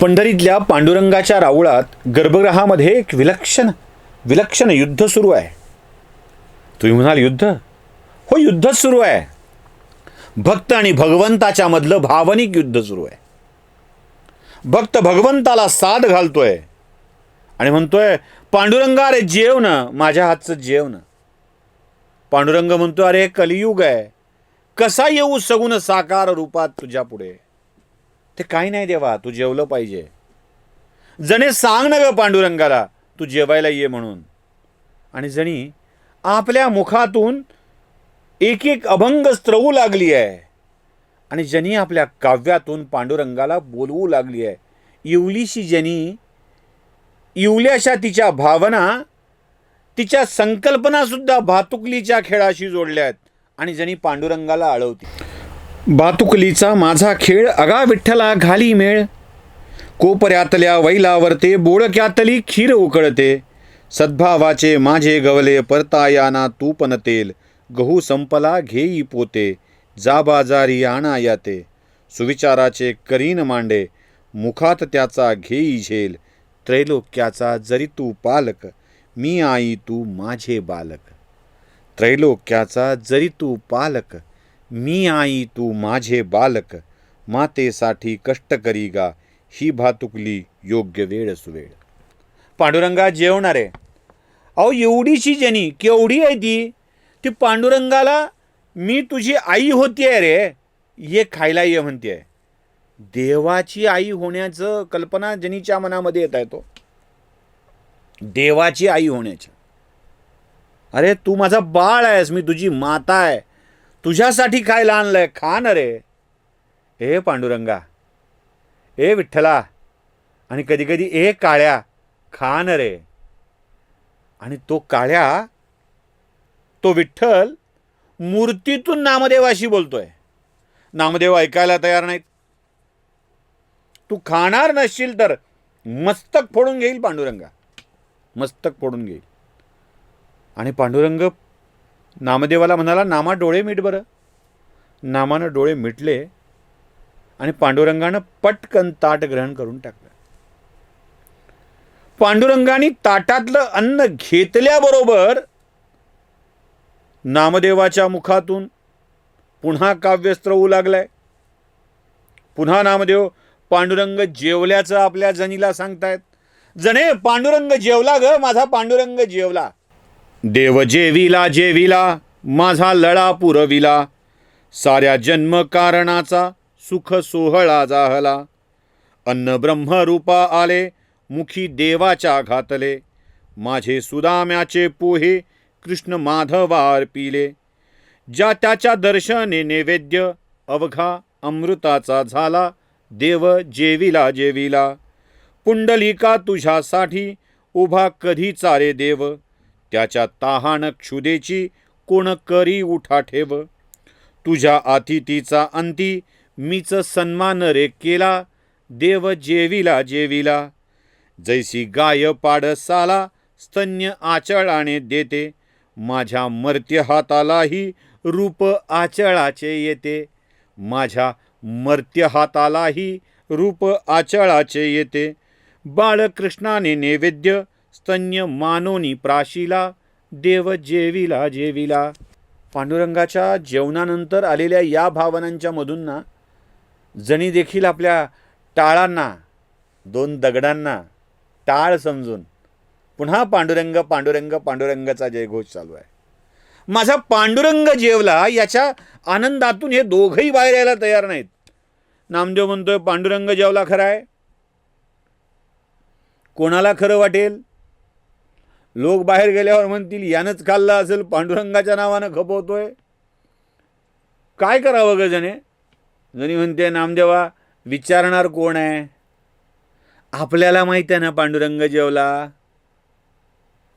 पंढरीतल्या पांडुरंगाच्या राऊळात गर्भगृहामध्ये एक विलक्षण युद्ध सुरू आहे. तुम्ही म्हणाल युद्ध? हो, युद्धच सुरू आहे. भक्त आणि भगवंताच्या मधलं भावनिक युद्ध सुरू आहे. भक्त भगवंताला साद घालतोय आणि म्हणतोय, पांडुरंगा रे जेव ना, माझ्या हातचं जेव ना. पांडुरंग म्हणतो, अरे कलियुग आहे, कसा येऊ सगुण साकार रूपात तुझ्या पुढे. ते काही नाही देवा, तू जेवलं पाहिजे. जणे सांग ना ग पांडुरंगाला तू जेवायला ये म्हणून. आणि जणी आपल्या मुखातून एक एक अभंग स्त्रवू लागली आहे आणि जनी आपल्या काव्यातून पांडुरंगाला बोलवू लागली आहे. इवलीशी जनी, इवल्याशा तिच्या भावना, तिच्या संकल्पना सुद्धा भातुकलीच्या खेळाशी जोडल्या आहेत आणि जनी पांडुरंगाला अळवती. भातुकलीचा माझा खेळ अगा विठ्ठला घाली मेळ, कोपऱ्यातल्या वैलावरते बोळक्यातली खीर उकळते. सद्भावाचे माझे गवले परतायाना तूपन तेल, गहू संपला घेई पोते, जा बाजारी आणा याते. सुविचाराचे करीन मांडे, मुखात त्याचा घेई झेल. त्रैलोक्याचा जरी तू पालक, मी आई तू माझे बालक. त्रैलोक्याचा जरी तू पालक, मी आई तू माझे बालक. मातेसाठी कष्ट करी गा, ही भातुकली योग्य वेळ सुवेळ. पांडुरंगा जेवणार आहे. अहो एवढीशी जनी, केवढी आहे ती? ती पांडुरंगाला मी तुझी आई होतीये रे, ये खायला ये म्हणते. देवाची आई होण्याचं कल्पना जनीच्या मनामध्ये येत आहे. तो देवाची आई होण्याची. अरे तू माझा बाळ आहेस, मी तुझी माता आहे, तुझ्यासाठी खायला आणलंय, खा ना रे. ए पांडुरंगा, ए विठ्ठला, आणि कधी कधी ए काळ्या, खा ना रे. आणि तो काळ्या, तो विठ्ठल मूर्तीतून नामदेवाशी बोलतोय. नामदेव ऐकायला तयार नाहीत. तू खाणार नसशील तर मस्तक फोडून घेईल पांडुरंगा, मस्तक फोडून घेईल. आणि पांडुरंग नामदेवाला म्हणाला, नामा डोळे मिट बरं. नामानं डोळे मिटले आणि पांडुरंगानं पटकन ताट ग्रहण करून टाकलं. पांडुरंगाने ताटातलं अन्न घेतल्याबरोबर नामदेवाच्या मुखातून पुन्हा काव्यस्त्र होऊ लागलाय. पुन्हा नामदेव पांडुरंग जेवल्याचं आपल्या जनीला सांगतायत. जणे पांडुरंग जेवला ग, माझा पांडुरंग जेवला. देव जेविला जेविला, माझा लळा पुरविला. साऱ्या जन्म कारणाचा सुख सोहळा जाहला. अन्न ब्रह्मरूपा आले, मुखी देवाच्या घातले. माझे सुदाम्याचे पोहे कृष्ण माधवार पिले. ज्या त्याच्या दर्शने नैवेद्य अवघा अमृताचा झाला. देव जेविला जेविला. पुंडलिका तुझ्यासाठी उभा कधी चारे देव. त्याच्या तहान क्षुदेची कोण करी उठा ठेव. तुझ्या अतिथीचा अंती मीच सन्मान रे केला. देव जेविला जेविला. जैसी गाय पाडसाला स्तन्य आचळाने देते. माझ्या मर्त्य हातालाही रूप आचळाचे येते. माझ्या मर्त्य हातालाही रूप आचळाचे येते. बाळकृष्णाने नैवेद्य स्तन्य मानोनी प्राशिला. देव जेविला जेविला. पांडुरंगाच्या जेवणानंतर आलेल्या या भावनांच्या मधून ना जणी देखील आपल्या टाळांना, दोन दगडांना टाळ समजून पुन्हा पांडुरंग पांडुरंग पांडुरंगाचा जयघोष चालू आहे. माझा पांडुरंग जेवला याच्या आनंदातून हे दोघंही बाहेर यायला तयार नाहीत. नामदेव म्हणतोय, पांडुरंग जेवला खरा आहे. कोणाला खरं वाटेल? लोक बाहेर गेल्यावर म्हणतील, यानंच खाल्लं असेल, पांडुरंगाच्या नावानं खपवतोय. काय करावं ग जणे? जणी म्हणते, नामदेवा विचारणार कोण आहे? आपल्याला माहिती आहे ना पांडुरंग जेवला.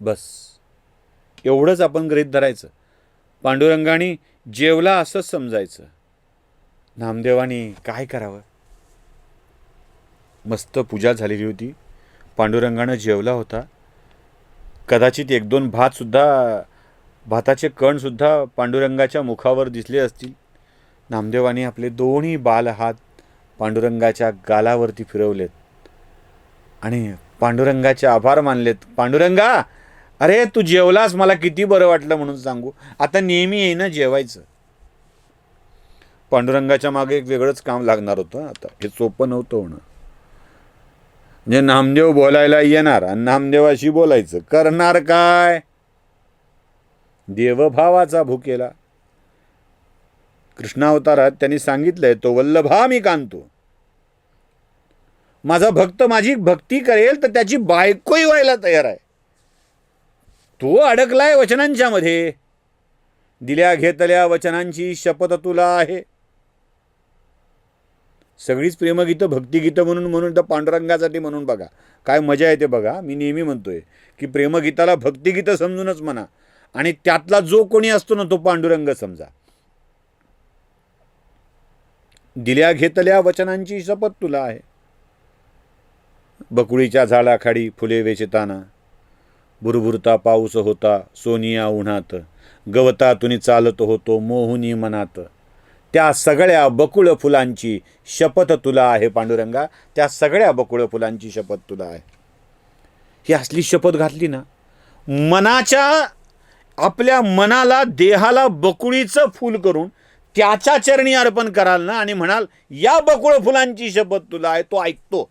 बस एवढंच आपण गृहीत धरायचं. पांडुरंगाने जेवला असंच समजायचं. नामदेवानी काय करावं? मस्त पूजा झालेली होती. पांडुरंगानं जेवला होता. कदाचित एक दोन भाताचे कणसुद्धा पांडुरंगाच्या मुखावर दिसले असतील. नामदेवाने आपले दोन्ही बाल हात पांडुरंगाच्या गालावरती फिरवलेत आणि पांडुरंगाचे आभार मानलेत. पांडुरंगा, अरे तू जेवलास, मला किती बरं वाटलं म्हणून सांगू, आता नेहमी येईना जेवायचं. पांडुरंगाच्या मागे एक वेगळंच काम लागणार होतं. आता हे सोपं नव्हतं होणं. म्हणजे नामदेव बोलायला येणार आणि नामदेवाशी बोलायचं, करणार काय? देवभावाचा भुकेला. कृष्णावतारात त्यांनी सांगितलंय, तो वल्लभा मी कांतो. माझा भक्त माझी भक्ती करेल तर त्याची बायकोही व्हायला तयार आहे. तो अडकलाय वचनांच्या मध्ये. दिल्या घेतल्या वचनांची शपथ तुला आहे. सगळीच प्रेमगीतं भक्तिगीतं म्हणून तर पांडुरंगासाठी म्हणून बघा काय मजा येते बघा. मी नेहमी म्हणतोय की प्रेमगीताला भक्तिगीतं समजूनच म्हणा, आणि त्यातला जो कोणी असतो ना तो पांडुरंग समजा. दिल्या घेतल्या वचनांची शपथ तुला आहे. बकुळीच्या झाडाखाडी फुले वेचताना, बुरबुरता पाऊस होता सोनिया उन्हात, गवतातून चालत होतो मोहुनी मनात. त्या सगळ्या बकुळ फुलांची शपथ तुला आहे पांडुरंगा. त्या सगळ्या बकुळ फुलांची शपथ तुला आहे. ही असली शपथ घातली ना, मनाच्या आपल्या मनाला देहाला बकुळीचं फूल करून त्याच्या चरणी अर्पण कराल ना, आणि म्हणाल या बकुळ फुलांची शपथ तुला आहे, तो ऐकतो.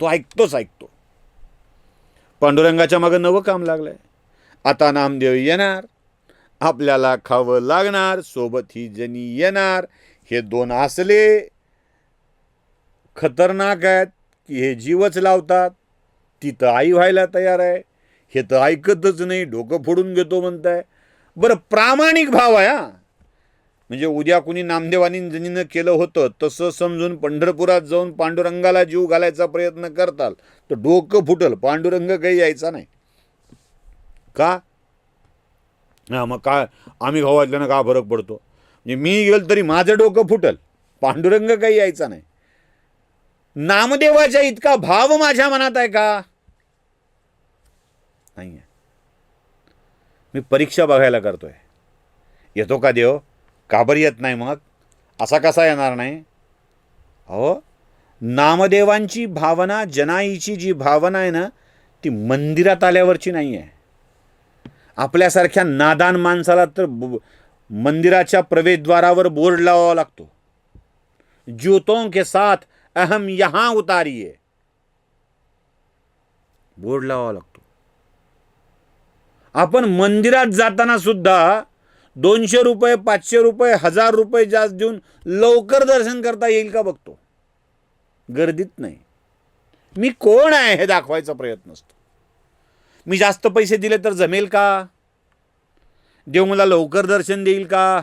तो ऐकतो. पांडुरंगाच्या मागं नवं काम लागलंय. आता नामदेव येणार, आपल्याला खावं लागणार, सोबत ही जनी येणार. हे दोन असले खतरनाक आहेत की हे जीवच लावतात. ती तर आई व्हायला तयार आहे, हे तर ऐकतच नाही, डोकं फोडून घेतो म्हणताय. बरं, प्रामाणिक भाव आहे हा. म्हणजे उद्या कुणी नामदेवानी जनीनं केलं होतं तसं समजून पंढरपुरात जाऊन पांडुरंगाला जीव घालायचा प्रयत्न करताल तर डोकं फुटल. पांडुरंग काही यायचा नाही का? हा, मग काय आम्ही भावातल्यानं का फरक पडतो? म्हणजे मी गेल तरी माझं डोकं फुटल, पांडुरंग काही यायचा नाही. नामदेवाच्या इतका भाव माझ्या मनात आहे का? नाही आहे. मी परीक्षा बघायला करतोय, येतो का देव? का बरं येत नाही? मग असा कसा येणार नाही? अहो, नामदेवांची भावना, जनाईची जी भावना आहे ना, ती मंदिरात आल्यावरची नाही आहे. आपल्यासारख्या नादान माणसाला तर मंदिराच्या प्रवेशद्वारावर बोर्ड लावावा लागतो, जूतों के साथ अहम यहां उतारिये, बोर्ड लावावा लागतो. आपण मंदिरात जाताना सुद्धा 200 रुपये, 500 रुपये, 1000 रुपये जास्त देऊन लवकर दर्शन करता येईल का बघतो, गर्दीत नाही. मी कोण आहे हे दाखवायचा प्रयत्न असतो. मी जास्त पैसे दिले तर जमेल का? देव मला लवकर दर्शन देईल का?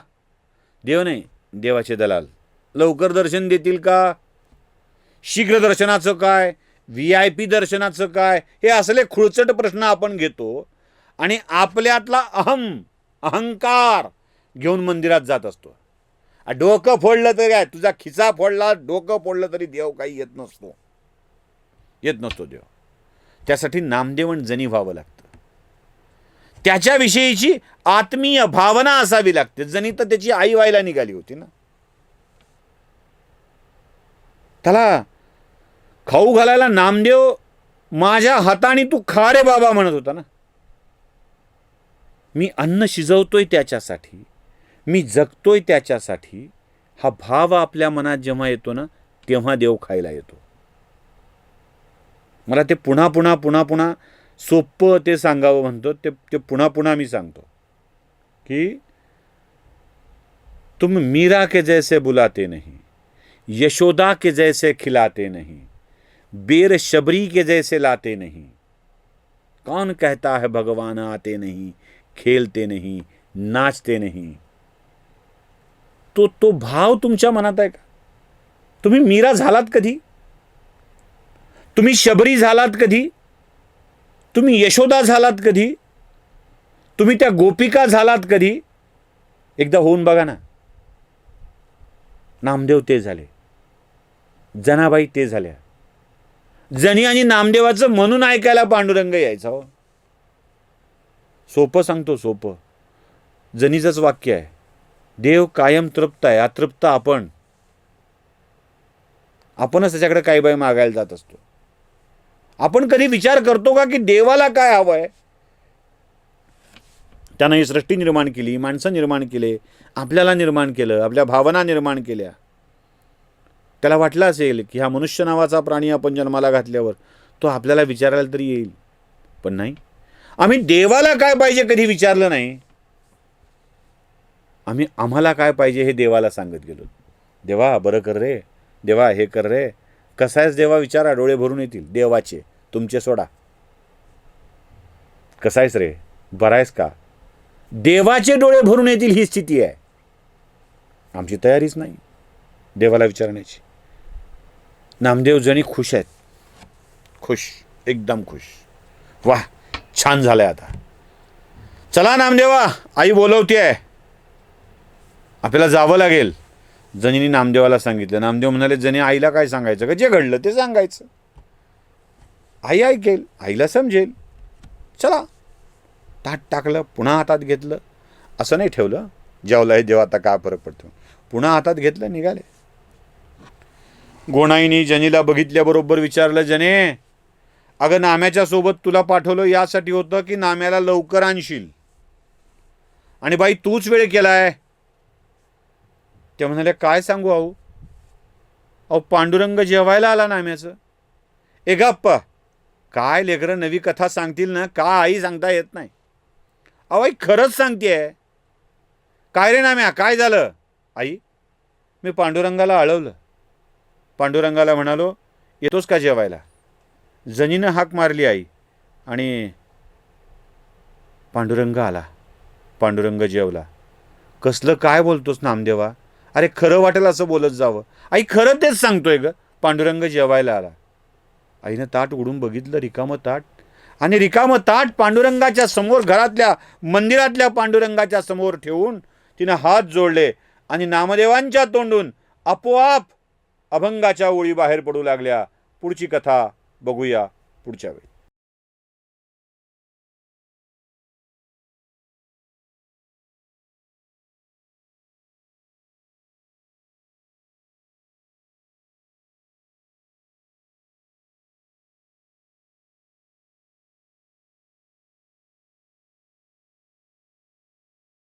देव नाही, देवाचे दलाल लवकर दर्शन देतील का? शीघ्र दर्शनाचं काय, VIP दर्शनाचं काय, हे असले खुळचट प्रश्न आपण घेतो आणि आपल्यातला अहंकार घेऊन मंदिरात जात असतो. डोकं फोडलं तरी काय, तुझा खिसा फोडला, डोकं फोडलं तरी देव काही येत नसतो देव. त्यासाठी नामदेवन जनी व्हावं लागतं. त्याच्याविषयीची आत्मीय भावना असावी लागते. जनी तर त्याची आई व्हायला निघाली होती ना. त्याला खाऊ घालायला नामदेव माझ्या हाताने तू खा रे बाबा म्हणत होता ना. मी अन्न शिजवतोय त्याच्यासाठी, मी जगतोय त्याच्यासाठी. हा भाव आपल्या मनात जेव्हा येतो ना, तेव्हा देव खायला येतो. मला ते पुन्हा पुन्हा सोपं ते सांगावं म्हणतो, ते पुन्हा मी सांगतो की तुम मीरा के जैसे बुलाते नहीं, यशोदा के जैसे खिलाते नहीं, बेर शबरी के जैसे लाते नहीं. कौन कहता है भगवान आते नहीं, खेलते नहीं, नाचते नहीं. तो भाव तुमच्या मनात आहे का? तुम्ही मीरा झालात कधी? तुम्ही शबरी झालात कधी? तुम्ही यशोदा झालात कधी? तुम्ही त्या गोपिका झालात कधी? एकदा होऊन बघा ना. नामदेव ते झाले, जनाबाई ते झाल्या. जनी आणि नामदेवाचं म्हणून ऐकायला पांडुरंग यायचा हो. सोपं सांगतो, सोपं. जनीचंच वाक्य आहे, देव कायम तृप्त आहे, अतृप्त आपणच त्याच्याकडे काही बाई मागायला जात असतो. आपण कधी विचार करतो का की देवाला काय हवं आहे? त्यानं ही सृष्टी निर्माण केली, माणसं निर्माण केले, आपल्याला निर्माण केलं, आपल्या भावना निर्माण केल्या. त्याला वाटलं असेल की हा मनुष्य नावाचा प्राणी आपण जन्माला घातल्यावर तो आपल्याला विचारायला तरी येईल. पण नाही, आम्ही देवाला काय पाहिजे कधी विचारलं नाही. आम्ही आम्हाला काय पाहिजे हे देवाला सांगत गेलो. देवा बरं कर रे, देवा हे कर रे. कसा आहेस देवा विचारा, डोळे भरून येतील देवाचे, तुमचे सोडा. कसा आहेस रे, बरा आहेस का, देवाचे डोळे भरून येतील ही स्थिती आहे. आमची तयारीच नाही देवाला विचारण्याची. नामदेव जणी खुश आहेत, खुश, एकदम खुश. वाह, छान झालंय. आता चला नामदेवा, आई बोलवतेय, आपल्याला जावं लागेल. जनीने नामदेवाला सांगितलं. नामदेव म्हणाले, जणी आईला काय सांगायचं का, जे घडलं ते सांगायचं, आई ऐकेल, आईला समजेल. चला, ताट टाकलं, पुन्हा हातात घेतलं. असं नाही ठेवलं जेवलं आहे जेव्हा आता काय फरक पडतो. पुन्हा हातात घेतलं, निघाले. गोणाईनी जनीला बघितल्याबरोबर विचारलं, जने अगं नाम्याच्या सोबत तुला पाठवलं यासाठी होतं की नाम्याला लवकर आणशील, आणि बाई तूच वेळ केलाय. ते म्हणाले, काय सांगू आऊ, अहो पांडुरंग जेवायला आला नाम्याचं. ए गप्पा, काय लेकरं नवी कथा सांगतील ना, का आई सांगता येत नाही. अहो आई खरंच सांगतेय. काय रे नाम्या, काय झालं? आई, मी पांडुरंगाला अळवलं. पांडुरंगाला म्हणालो, येतोस का जेवायला? जनीनं हाक मारली आई, आणि पांडुरंग आला. पांडुरंग जेवला. कसलं काय बोलतोस नामदेवा, अरे खरं वाटेल असं बोलत जावं. आई खरं तेच सांगतोय ग, पांडुरंग जेवायला आला. आईनं ताट उडून बघितलं, रिकामं ताट. आणि रिकामं ताट पांडुरंगाच्या समोर, घरातल्या मंदिरातल्या पांडुरंगाच्या समोर ठेवून तिनं हात जोडले, आणि नामदेवांच्या तोंडून आपोआप अभंगाच्या ओळी बाहेर पडू लागल्या. पुढची कथा बघूया पुढच्या वेळी.